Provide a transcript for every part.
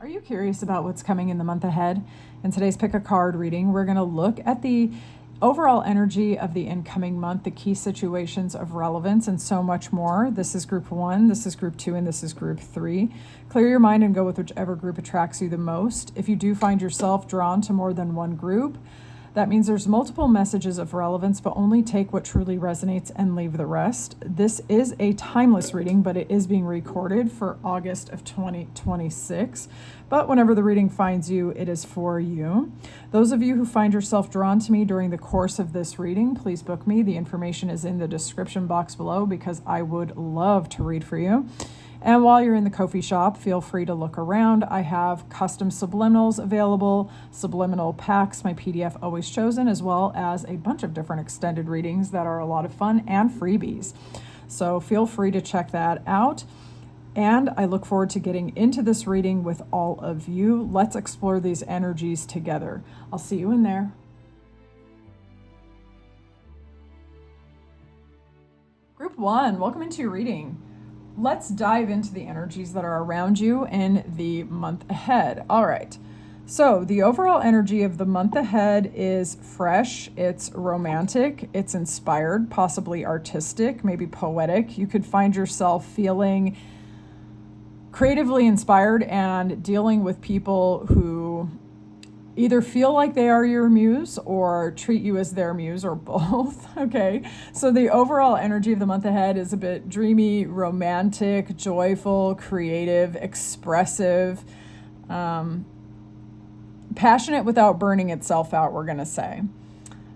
Are you curious about what's coming in the month ahead? In today's Pick a Card reading, we're going to look at the overall energy of the incoming month, the key situations of relevance, and so much more. This is group 1, this is group 2, and this is group 3. Clear your mind and go with whichever group attracts you the most. If you do find yourself drawn to more than one group, that means there's multiple messages of relevance, but only take what truly resonates and leave the rest. This is a timeless reading, but it is being recorded for August of 2026. But whenever the reading finds you, it is for you. Those of you who find yourself drawn to me during the course of this reading, please book me. The information is in the description box below because I would love to read for you. And while you're in the Ko-fi shop, feel free to look around. I have custom subliminals available, subliminal packs, my PDF Always Chosen, as well as a bunch of different extended readings that are a lot of fun and freebies. So feel free to check that out. And I look forward to getting into this reading with all of you. Let's explore these energies together. I'll see you in there. Group 1, welcome into your reading. Let's dive into the energies that are around you in the month ahead. All right. So the overall energy of the month ahead is fresh, it's romantic, it's inspired, possibly artistic, maybe poetic. You could find yourself feeling creatively inspired and dealing with people who either feel like they are your muse or treat you as their muse, or both. Okay, so the overall energy of the month ahead is a bit dreamy, romantic, joyful, creative, expressive, passionate without burning itself out, we're going to say.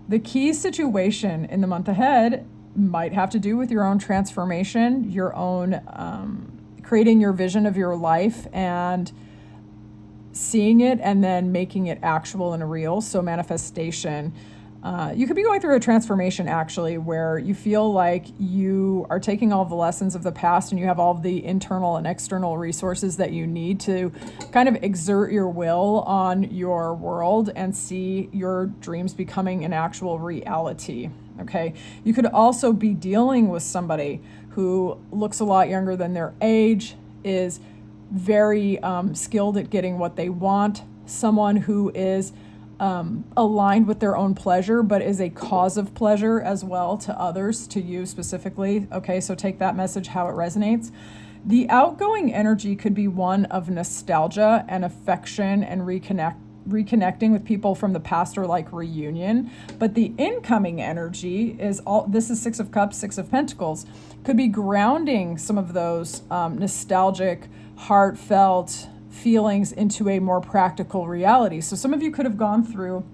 The key situation in the month ahead might have to do with your own transformation, your own creating your vision of your life and seeing it and then making it actual and real. So manifestation. You could be going through a transformation actually where you feel like you are taking all of the lessons of the past and you have all of the internal and external resources that you need to kind of exert your will on your world and see your dreams becoming an actual reality. Okay. You could also be dealing with somebody who looks a lot younger than their age, is very skilled at getting what they want, someone who is aligned with their own pleasure, but is a cause of pleasure as well to others, to you specifically. Okay, so take that message how it resonates. The outgoing energy could be one of nostalgia and affection and reconnecting with people from the past, or like reunion. But the incoming energy is this is 6 of Cups, 6 of Pentacles, could be grounding some of those nostalgic, heartfelt feelings into a more practical reality. So some of you could have gone through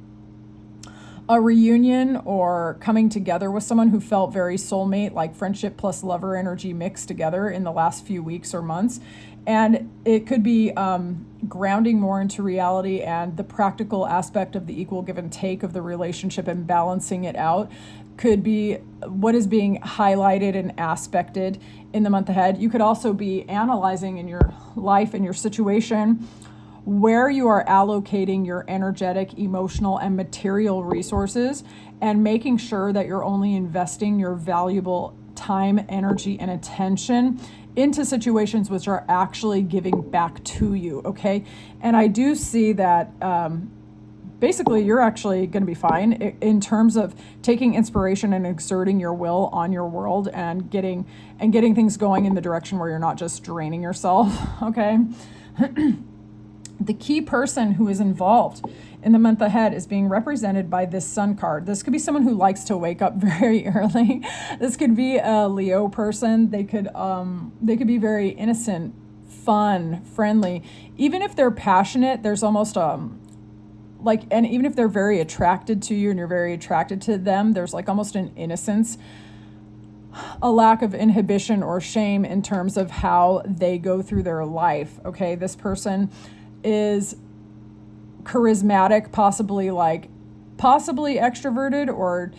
a reunion or coming together with someone who felt very soulmate, like friendship plus lover energy mixed together in the last few weeks or months. And it could be grounding more into reality and the practical aspect of the equal give and take of the relationship and balancing it out could be what is being highlighted and aspected in the month ahead. You could also be analyzing in your life and your situation where you are allocating your energetic, emotional, and material resources and making sure that you're only investing your valuable time, energy, and attention into situations which are actually giving back to you, okay? And I do see that basically you're actually going to be fine in terms of taking inspiration and exerting your will on your world and getting things going in the direction where you're not just draining yourself, okay? The key person who is involved in the month ahead is being represented by this Sun card. This could be someone who likes to wake up very early. This could be a Leo person. They could be very innocent, fun, friendly. Even if they're passionate, there's almost and even if they're very attracted to you and you're very attracted to them, there's like almost an innocence, a lack of inhibition or shame in terms of how they go through their life. Okay, this person is charismatic, possibly extroverted, or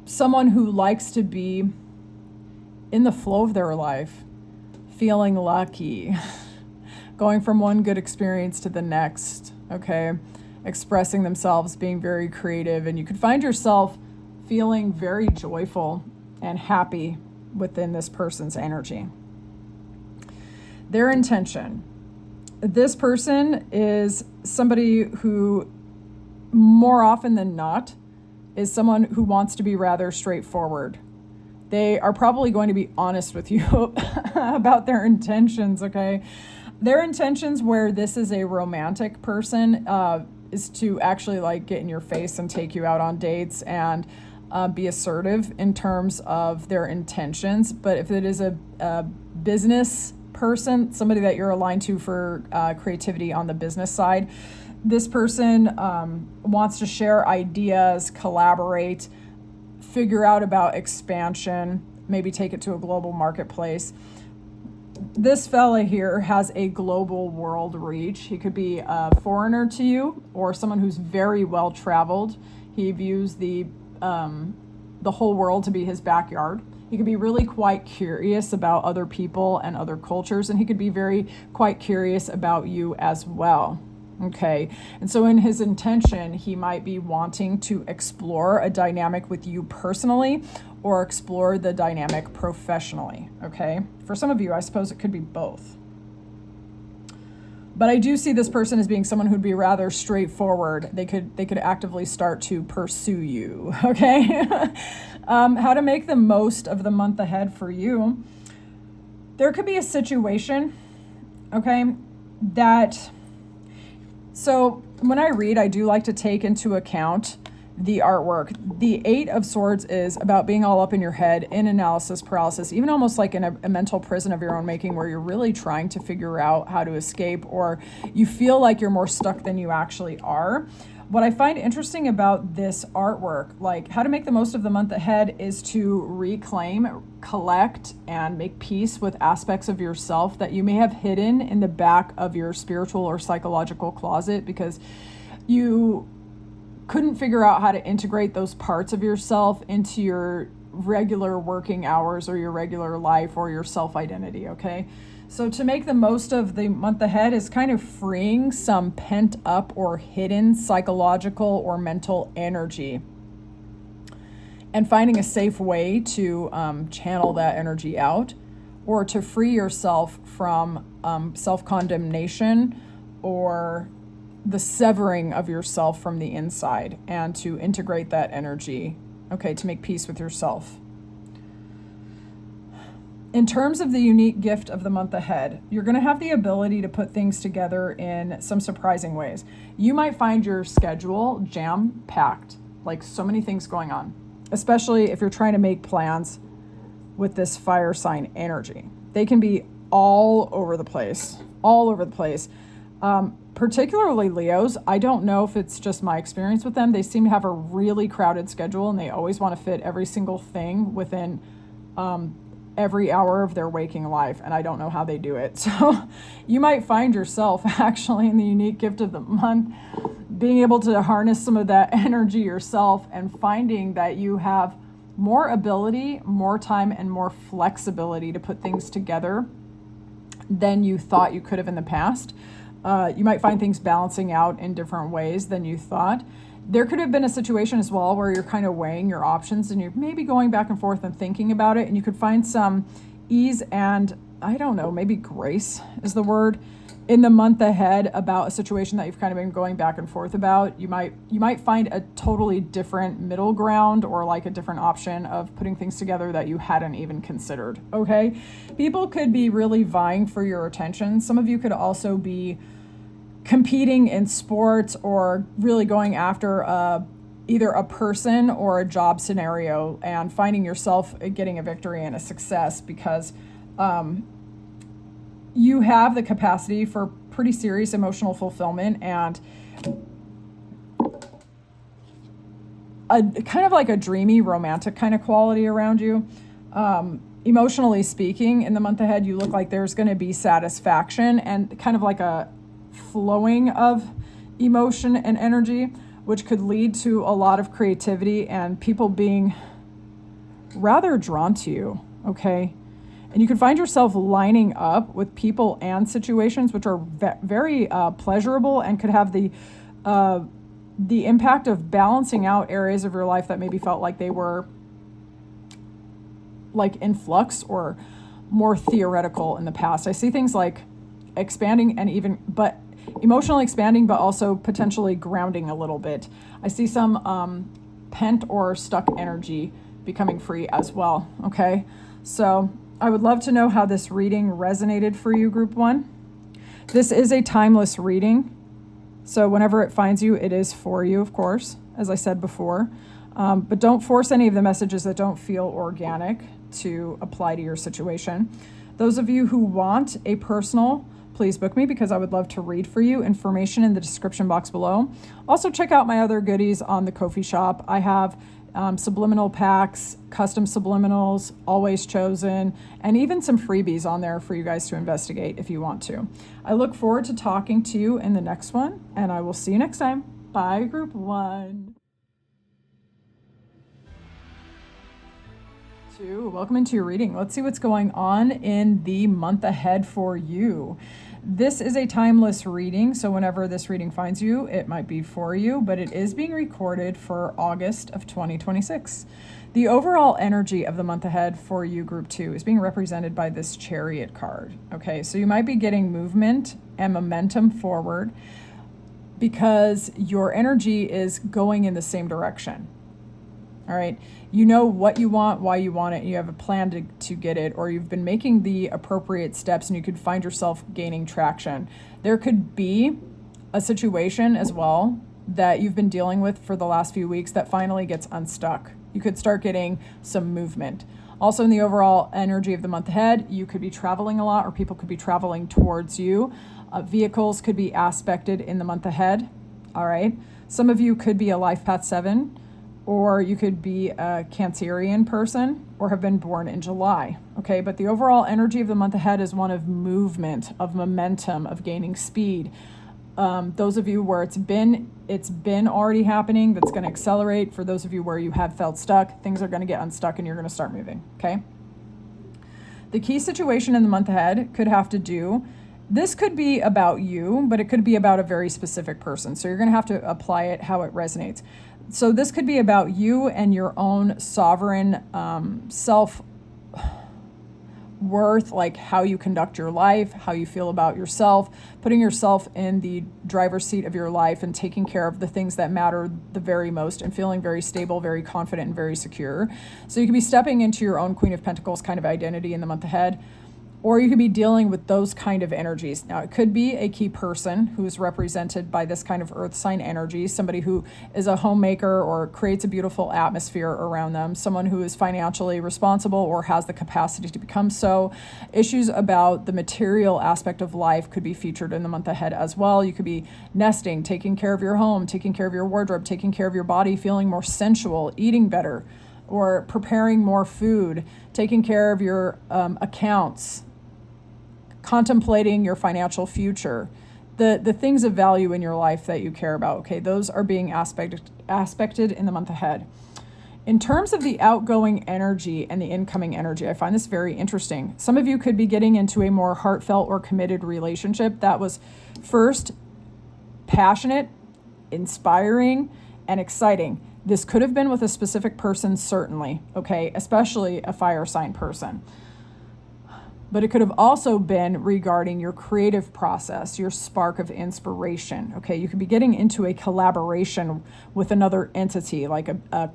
someone who likes to be in the flow of their life, feeling lucky, going from one good experience to the next, okay, expressing themselves, being very creative, and you could find yourself feeling very joyful and happy within this person's energy. their intention. This person is somebody who, more often than not, is someone who wants to be rather straightforward. They are probably going to be honest with you about their intentions, okay? Their intentions, where this is a romantic person, is to actually like get in your face and take you out on dates and be assertive in terms of their intentions. But if it is a business person, somebody that you're aligned to for creativity on the business side, this person wants to share ideas, collaborate, figure out about expansion, maybe take it to a global marketplace. This fella here has a global world reach. He could be a foreigner to you or someone who's very well traveled. He views the whole world to be his backyard. He could be really quite curious about other people and other cultures, and he could be very quite curious about you as well. Okay, and so in his intention, he might be wanting to explore a dynamic with you personally or explore the dynamic professionally. Okay, for some of you, I suppose it could be both. But I do see this person as being someone who'd be rather straightforward. They could actively start to pursue you. Okay, how to make the most of the month ahead for you? There could be a situation, okay, that. So when I read, I do like to take into account the artwork. The 8 of Swords is about being all up in your head, in analysis paralysis, even almost like in a mental prison of your own making, where you're really trying to figure out how to escape, or you feel like you're more stuck than you actually are. What I find interesting about this artwork, like how to make the most of the month ahead, is to reclaim, collect, and make peace with aspects of yourself that you may have hidden in the back of your spiritual or psychological closet because you couldn't figure out how to integrate those parts of yourself into your regular working hours or your regular life or your self-identity, okay? So to make the most of the month ahead is kind of freeing some pent up or hidden psychological or mental energy and finding a safe way to channel that energy out, or to free yourself from self-condemnation or the severing of yourself from the inside, and to integrate that energy, okay, to make peace with yourself. In terms of the unique gift of the month ahead, you're going to have the ability to put things together in some surprising ways. You might find your schedule jam-packed, like so many things going on, especially if you're trying to make plans with this fire sign energy. They can be all over the place. Particularly Leos. I don't know if it's just my experience with them. They seem to have a really crowded schedule, and they always want to fit every single thing within every hour of their waking life, and I don't know how they do it. So you might find yourself actually in the unique gift of the month being able to harness some of that energy yourself, and finding that you have more ability, more time, and more flexibility to put things together than you thought you could have in the past. You might find things balancing out in different ways than you thought. There could have been a situation as well where you're kind of weighing your options and you're maybe going back and forth and thinking about it, and you could find some ease and, I don't know, maybe grace is the word, in the month ahead about a situation that you've kind of been going back and forth about. You might find a totally different middle ground, or like a different option of putting things together that you hadn't even considered, okay? People could be really vying for your attention. Some of you could also be competing in sports, or really going after either a person or a job scenario, and finding yourself getting a victory and a success because you have the capacity for pretty serious emotional fulfillment and a kind of like a dreamy romantic kind of quality around you. Emotionally speaking, in the month ahead, you look like there's going to be satisfaction and kind of like a flowing of emotion and energy, which could lead to a lot of creativity and people being rather drawn to you, okay? And you can find yourself lining up with people and situations which are very pleasurable, and could have the impact of balancing out areas of your life that maybe felt like they were like in flux or more theoretical in the past. I see things like expanding but emotionally expanding, but also potentially grounding a little bit. I see some pent or stuck energy becoming free as well. Okay. So I would love to know how this reading resonated for you, group 1. This is a timeless reading. So whenever it finds you, it is for you, of course, as I said before. But don't force any of the messages that don't feel organic to apply to your situation. Those of you who want a personal, please book me because I would love to read for you. Information in the description box below. Also check out my other goodies on the Ko-fi shop. I have subliminal packs, custom subliminals, always chosen, and even some freebies on there for you guys to investigate if you want to. I look forward to talking to you in the next one, and I will see you next time. Bye, group 1. 2, welcome into your reading. Let's see what's going on in the month ahead for you. This is a timeless reading, so whenever this reading finds you, it might be for you, but it is being recorded for August of 2026. The overall energy of the month ahead for you, group 2, is being represented by this Chariot card. Okay, so you might be getting movement and momentum forward because your energy is going in the same direction. All right, you know what you want, why you want it, and you have a plan to get it, or you've been making the appropriate steps and you could find yourself gaining traction. There could be a situation as well that you've been dealing with for the last few weeks that finally gets unstuck. You could start getting some movement. Also, in the overall energy of the month ahead, you could be traveling a lot, or people could be traveling towards you. Vehicles could be aspected in the month ahead. All right, some of you could be a life path 7, or you could be a Cancerian person or have been born in July. Okay, but the overall energy of the month ahead is one of movement, of momentum, of gaining speed. Those of you where it's been already happening, that's going to accelerate. For those of you where you have felt stuck, things are going to get unstuck and you're going to start moving. Okay. The key situation in the month ahead could have to do, this could be about you, but it could be about a very specific person. So you're going to have to apply it how it resonates. So this could be about you and your own sovereign self-worth, like how you conduct your life, how you feel about yourself, putting yourself in the driver's seat of your life and taking care of the things that matter the very most and feeling very stable, very confident, and very secure. So you could be stepping into your own Queen of Pentacles kind of identity in the month ahead. Or you could be dealing with those kind of energies. Now, it could be a key person who's represented by this kind of earth sign energy, somebody who is a homemaker or creates a beautiful atmosphere around them, someone who is financially responsible or has the capacity to become so. Issues about the material aspect of life could be featured in the month ahead as well. You could be nesting, taking care of your home, taking care of your wardrobe, taking care of your body, feeling more sensual, eating better, or preparing more food, taking care of your accounts, contemplating your financial future, the things of value in your life that you care about. Okay, those are being aspected in the month ahead. In terms of the outgoing energy and the incoming energy, I find this very interesting. Some of you could be getting into a more heartfelt or committed relationship that was first passionate, inspiring, and exciting. This could have been with a specific person, certainly, okay, especially a fire sign person. But it could have also been regarding your creative process, your spark of inspiration. Okay, you could be getting into a collaboration with another entity, like a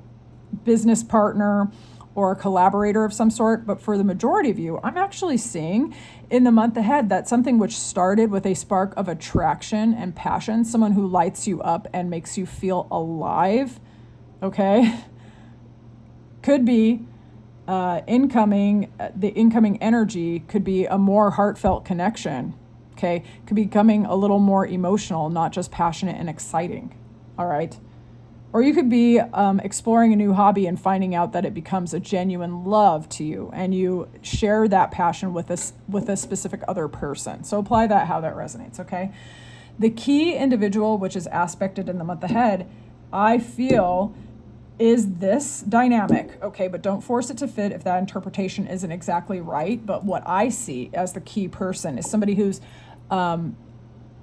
business partner or a collaborator of some sort. But for the majority of you, I'm actually seeing in the month ahead that something which started with a spark of attraction and passion, someone who lights you up and makes you feel alive, okay, could be the incoming energy could be a more heartfelt connection, okay? Could be becoming a little more emotional, not just passionate and exciting, all right? Or you could be exploring a new hobby and finding out that it becomes a genuine love to you and you share that passion with a specific other person. So apply that how that resonates, okay? The key individual, which is aspected in the month ahead, I feel is this dynamic, okay? But don't force it to fit if that interpretation isn't exactly right. But what I see as the key person is somebody who's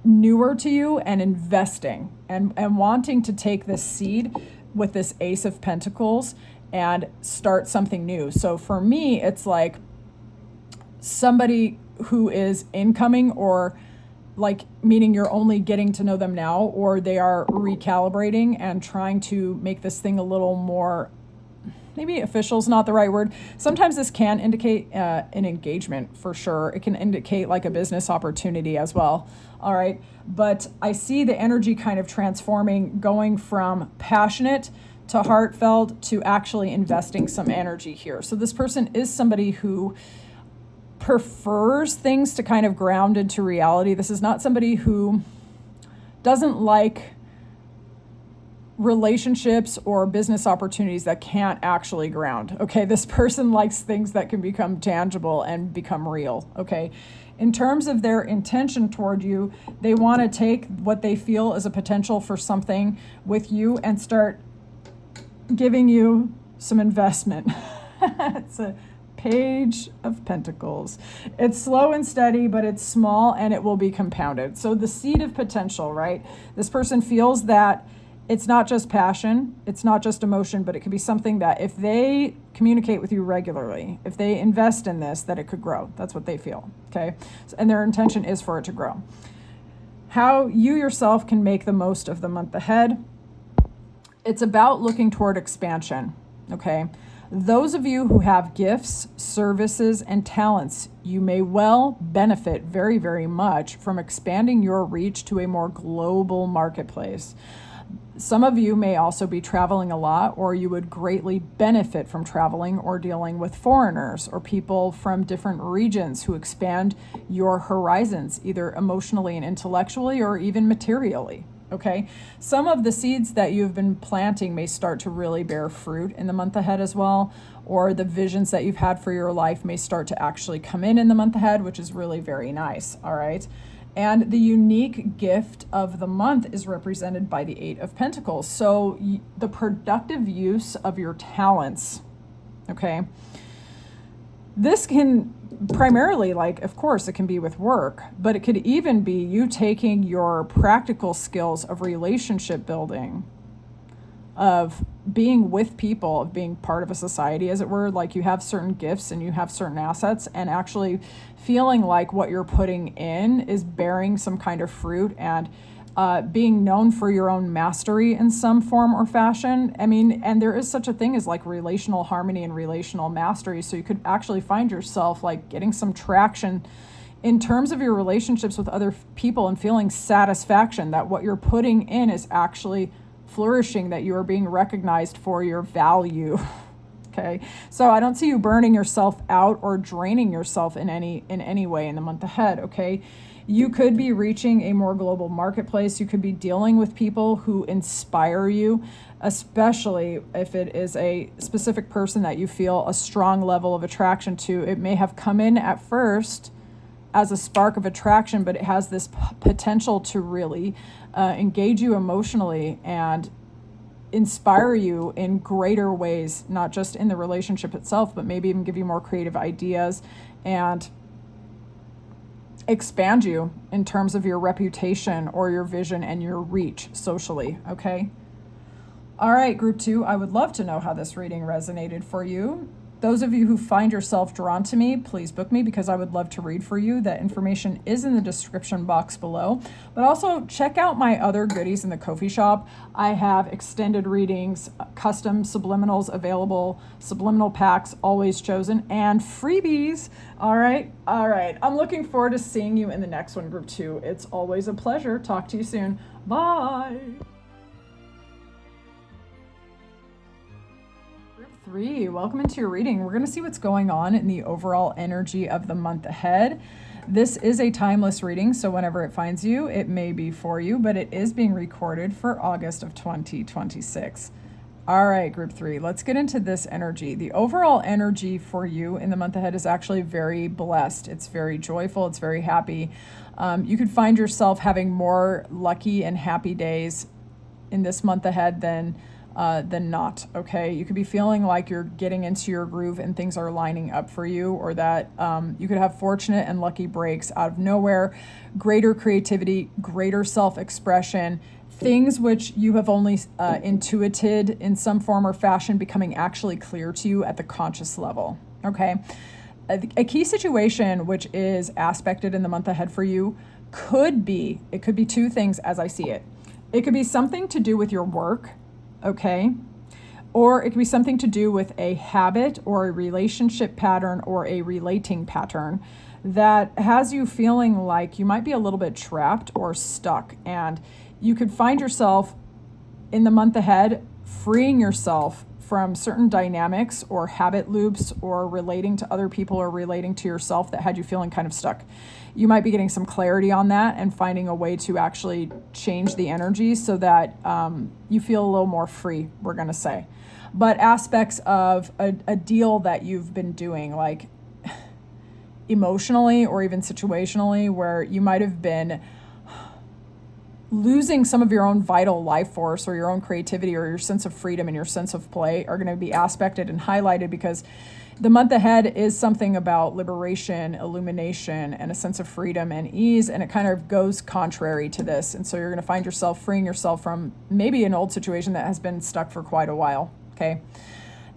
newer to you and investing and wanting to take this seed with this Ace of Pentacles and start something new. So for me, it's like somebody who is incoming, or like meaning you're only getting to know them now, or they are recalibrating and trying to make this thing a little more, maybe official is not the right word. Sometimes this can indicate an engagement for sure. It can indicate like a business opportunity as well. All right. But I see the energy kind of transforming, going from passionate to heartfelt to actually investing some energy here. So this person is somebody who prefers things to kind of ground into reality. This is not somebody who doesn't like relationships or business opportunities that can't actually ground. Okay, this person likes things that can become tangible and become real. Okay, in terms of their intention toward you, they want to take what they feel is a potential for something with you and start giving you some investment. It's a Page of Pentacles. It's slow and steady, but it's small and it will be compounded. So the seed of potential, right? This person feels that it's not just passion, it's not just emotion, but it could be something that if they communicate with you regularly, if they invest in this, that it could grow. That's what they feel, okay? And their intention is for it to grow. How you yourself can make the most of the month ahead. It's about looking toward expansion, okay? Those of you who have gifts, services, and talents, you may well benefit very, very much from expanding your reach to a more global marketplace. Some of you may also be traveling a lot, or you would greatly benefit from traveling or dealing with foreigners or people from different regions who expand your horizons, either emotionally and intellectually or even materially. Okay, some of the seeds that you've been planting may start to really bear fruit in the month ahead as well, or the visions that you've had for your life may start to actually come in the month ahead, which is really very nice. All right. And the unique gift of the month is represented by the Eight of Pentacles. So the productive use of your talents, okay? This can primarily, like, of course, it can be with work, but it could even be you taking your practical skills of relationship building, of being with people, of being part of a society, as it were, like you have certain gifts and you have certain assets, and actually feeling like what you're putting in is bearing some kind of fruit, and being known for your own mastery in some form or fashion. I mean, and there is such a thing as like relational harmony and relational mastery. So you could actually find yourself like getting some traction in terms of your relationships with other people and feeling satisfaction that what you're putting in is actually flourishing, that you are being recognized for your value. Okay, so I don't see you burning yourself out or draining yourself in any way in the month ahead. Okay, you could be reaching a more global marketplace. You could be dealing with people who inspire you, especially if it is a specific person that you feel a strong level of attraction to. It may have come in at first as a spark of attraction, but it has this potential to really engage you emotionally and inspire you in greater ways, not just in the relationship itself, but maybe even give you more creative ideas and expand you in terms of your reputation or your vision and your reach socially, okay? All right, group 2, I would love to know how this reading resonated for you. Those of you who find yourself drawn to me, please book me because I would love to read for you. That information is in the description box below. But also check out my other goodies in the Ko-fi shop. I have extended readings, custom subliminals available, subliminal packs always chosen, and freebies. All right. I'm looking forward to seeing you in the next one, group 2. It's always a pleasure. Talk to you soon. Bye. 3, welcome into your reading. We're going to see what's going on in the overall energy of the month ahead. This is a timeless reading, so whenever it finds you, it may be for you, but it is being recorded for August of 2026. All right, group 3, let's get into this energy. The overall energy for you in the month ahead is actually very blessed. It's very joyful. It's very happy. You could find yourself having more lucky and happy days in this month ahead than not, okay? You could be feeling like you're getting into your groove and things are lining up for you, or that you could have fortunate and lucky breaks out of nowhere, greater creativity, greater self-expression, things which you have only intuited in some form or fashion becoming actually clear to you at the conscious level, okay? a key situation which is aspected in the month ahead for you it could be two things as I see it. It could be something to do with your work, okay? Or it could be something to do with a habit or a relationship pattern or a relating pattern that has you feeling like you might be a little bit trapped or stuck. And you could find yourself in the month ahead freeing yourself from certain dynamics or habit loops or relating to other people or relating to yourself that had you feeling kind of stuck. You might be getting some clarity on that and finding a way to actually change the energy so that you feel a little more free, we're going to say. But aspects of a deal that you've been doing, like emotionally or even situationally, where you might have been losing some of your own vital life force or your own creativity or your sense of freedom and your sense of play are going to be aspected and highlighted, because the month ahead is something about liberation, illumination, and a sense of freedom and ease, and it kind of goes contrary to this. And so you're going to find yourself freeing yourself from maybe an old situation that has been stuck for quite a while, okay?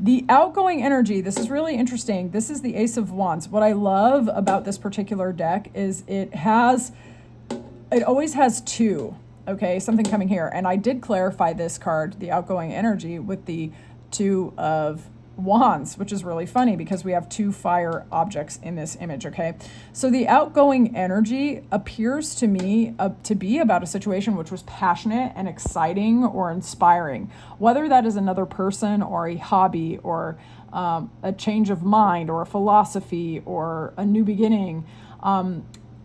The outgoing energy, this is really interesting. This is the Ace of Wands. What I love about this particular deck is it always has two, okay, something coming here. And I did clarify this card, the outgoing energy, with the Two of Wands, which is really funny because we have two fire objects in this image, okay? So the outgoing energy appears to me to be about a situation which was passionate and exciting or inspiring, whether that is another person or a hobby or a change of mind or a philosophy or a new beginning.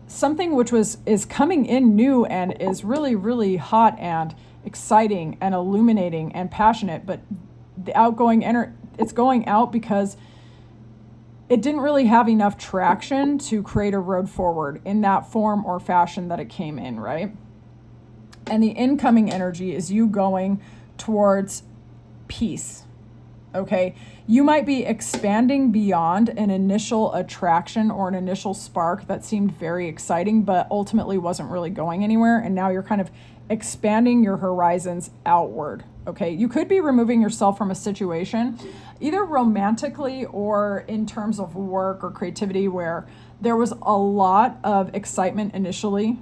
Something which is coming in new and is really, really hot and exciting and illuminating and passionate, but the outgoing it's going out because it didn't really have enough traction to create a road forward in that form or fashion that it came in, right? And the incoming energy is you going towards peace, okay? You might be expanding beyond an initial attraction or an initial spark that seemed very exciting, but ultimately wasn't really going anywhere. And now you're kind of expanding your horizons outward, okay? You could be removing yourself from a situation, either romantically or in terms of work or creativity, where there was a lot of excitement initially,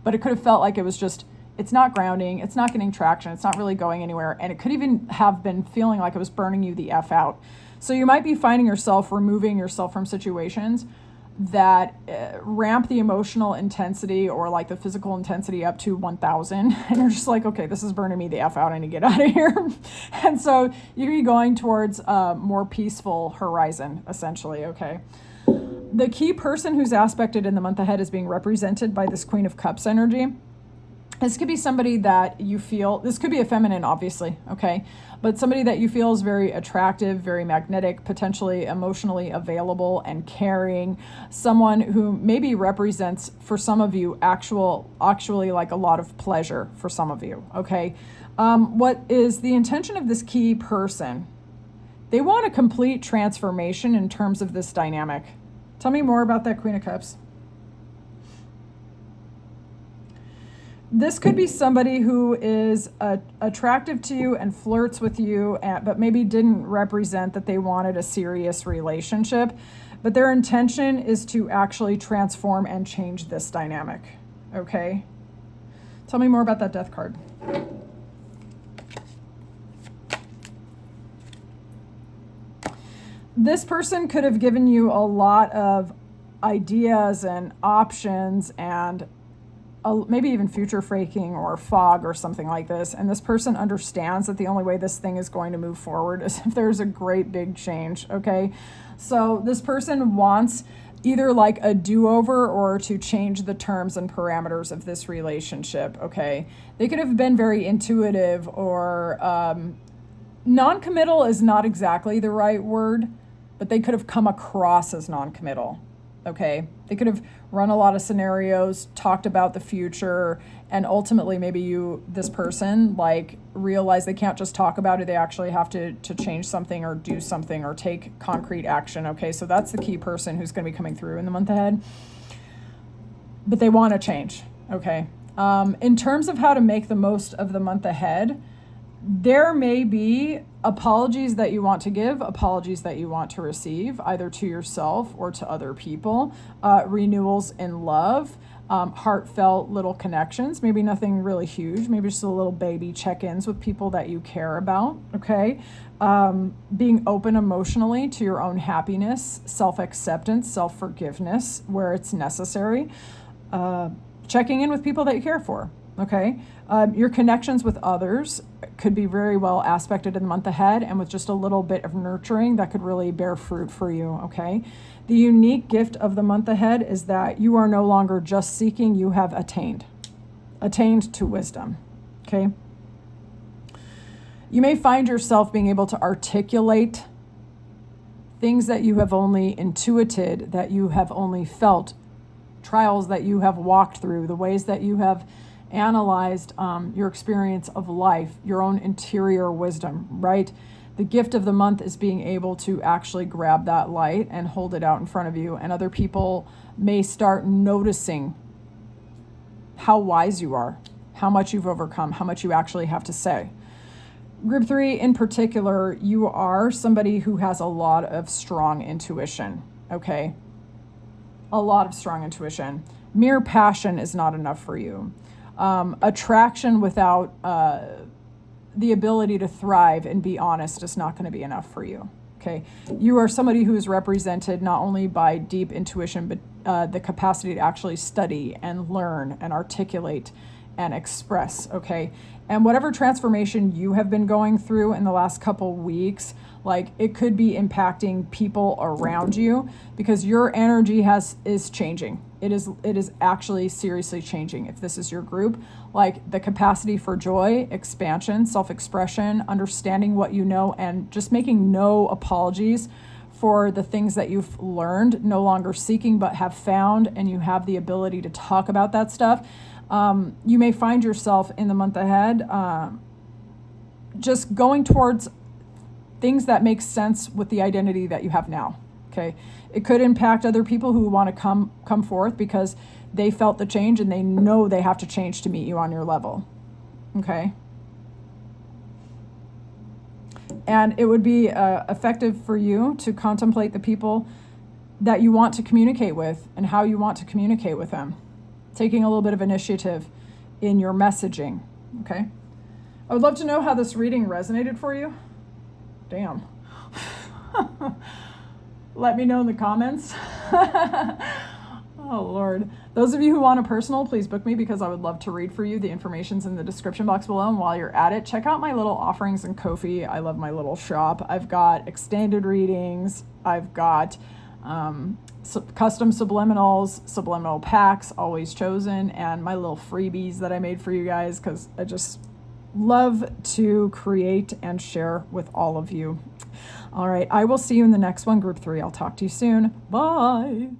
but it could have felt like it was just, it's not grounding, it's not getting traction, it's not really going anywhere, and it could even have been feeling like it was burning you the F out. So you might be finding yourself removing yourself from situations that ramp the emotional intensity or like the physical intensity up to 1,000, and you're just like, okay, this is burning me the F out, I need to get out of here. And so you're gonna be going towards a more peaceful horizon, essentially, okay? The key person who's aspected in the month ahead is being represented by this Queen of Cups energy. This could be somebody that you feel, this could be a feminine, obviously, okay? But somebody that you feel is very attractive, very magnetic, potentially emotionally available and caring. Someone who maybe represents, for some of you, actually like a lot of pleasure for some of you, okay? What is the intention of this key person? They want a complete transformation in terms of this dynamic. Tell me more about that Queen of Cups. This could be somebody who is attractive to you and flirts with you, but maybe didn't represent that they wanted a serious relationship. But their intention is to actually transform and change this dynamic. Okay? Tell me more about that Death card. This person could have given you a lot of ideas and options and maybe even future faking or fog or something like this. And this person understands that the only way this thing is going to move forward is if there's a great big change, okay? So this person wants either like a do-over or to change the terms and parameters of this relationship, okay? They could have been very intuitive or non-committal is not exactly the right word, but they could have come across as non-committal. Okay, they could have run a lot of scenarios, talked about the future, and ultimately maybe this person, like realize they can't just talk about it, they actually have to change something or do something or take concrete action. Okay, so that's the key person who's going to be coming through in the month ahead. But they want to change, okay? In terms of how to make the most of the month ahead, There may be apologies that you want to give, apologies that you want to receive, either to yourself or to other people, renewals in love, heartfelt little connections, maybe nothing really huge, maybe just a little baby check-ins with people that you care about, okay? Being open emotionally to your own happiness, self-acceptance, self-forgiveness where it's necessary, checking in with people that you care for, okay? Your connections with others could be very well aspected in the month ahead, and with just a little bit of nurturing that could really bear fruit for you, okay? The unique gift of the month ahead is that you are no longer just seeking, you have attained to wisdom, okay? You may find yourself being able to articulate things that you have only intuited, that you have only felt, trials that you have walked through, the ways that you have analyzed your experience of life, your own interior wisdom, right? The gift of the month is being able to actually grab that light and hold it out in front of you, and other people may start noticing how wise you are, how much you've overcome, how much you actually have to say. Group 3 in particular, you are somebody who has a lot of strong intuition, okay? A lot of strong intuition. Mere passion is not enough for you. Attraction without the ability to thrive and be honest is not going to be enough for you, okay? You are somebody who is represented not only by deep intuition, but the capacity to actually study and learn and articulate and express, okay? And whatever transformation you have been going through in the last couple weeks, like it could be impacting people around you, because your energy is changing. It is actually seriously changing. If this is your group, like the capacity for joy, expansion, self-expression, understanding what you know, and just making no apologies for the things that you've learned, no longer seeking but have found, and you have the ability to talk about that stuff. You may find yourself in the month ahead just going towards things that make sense with the identity that you have now, okay? It could impact other people who want to come forth because they felt the change and they know they have to change to meet you on your level, okay? And it would be effective for you to contemplate the people that you want to communicate with and how you want to communicate with them, taking a little bit of initiative in your messaging, okay? I would love to know how this reading resonated for you. Damn. Let me know in the comments. Oh, Lord. Those of you who want a personal, please book me, because I would love to read for you. The information's in the description box below. And while you're at it, check out my little offerings in Ko-fi. I love my little shop. I've got extended readings. I've got custom subliminal packs, always chosen, and my little freebies that I made for you guys, because I just love to create and share with all of you. All right, I will see you in the next one, Group 3. I'll talk to you soon. Bye.